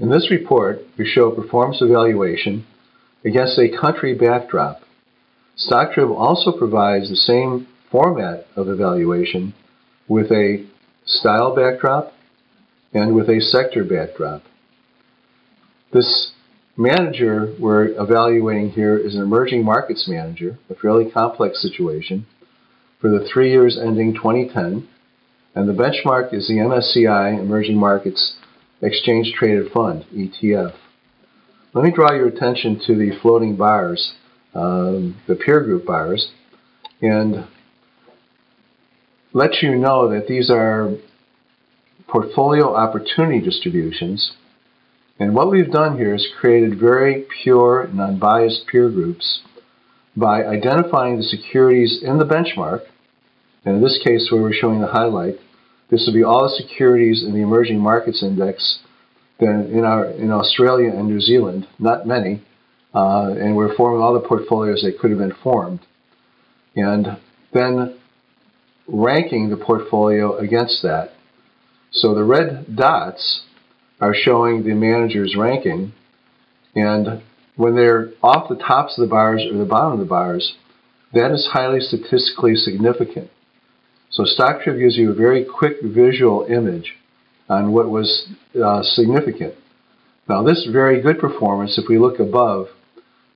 In this report, we show performance evaluation against a country backdrop. StokTrib also provides the same format of evaluation with a style backdrop and with a sector backdrop. This manager we're evaluating here is an emerging markets manager, a fairly complex situation, for the 3 years ending 2010, and the benchmark is the MSCI Emerging Markets Exchange Traded Fund, ETF. Let me draw your attention to the floating bars, the peer group bars, and let you know that these are portfolio opportunity distributions. And what we've done here is created very pure and unbiased peer groups by identifying the securities in the benchmark. And in this case, where we're showing the highlight, this will be all the securities in the Emerging Markets Index in Australia and New Zealand, not many, and we're forming all the portfolios that could have been formed. And then ranking the portfolio against that. So the red dots are showing the manager's ranking, and when they're off the tops of the bars or the bottom of the bars, that is highly statistically significant. So StokTrib gives you a very quick visual image on what was significant. Now this very good performance, if we look above,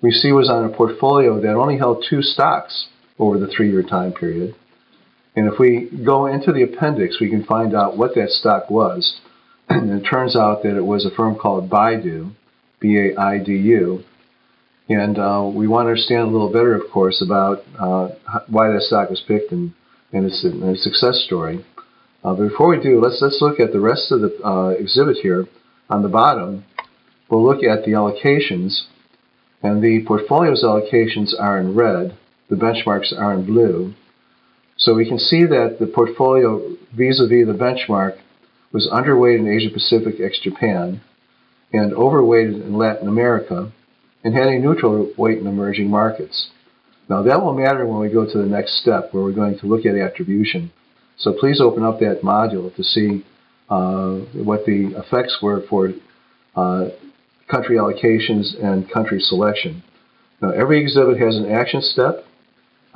we see was on a portfolio that only held 2 stocks over the 3-year time period. And if we go into the appendix, we can find out what that stock was. And it turns out that it was a firm called Baidu, B-A-I-D-U. And we want to understand a little better, of course, about why that stock was picked and its success story. But before we do, let's look at the rest of the exhibit here. On the bottom, we'll look at the allocations. And the portfolio's allocations are in red. The benchmarks are in blue. So we can see that the portfolio vis-a-vis the benchmark was underweight in Asia Pacific ex-Japan and overweighted in Latin America and had a neutral weight in emerging markets. Now that will matter when we go to the next step where we're going to look at attribution. So please open up that module to see what the effects were for country allocations and country selection. Now every exhibit has an action step.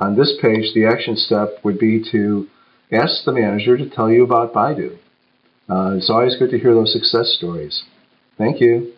On this page, the action step would be to ask the manager to tell you about Baidu. It's always good to hear those success stories. Thank you.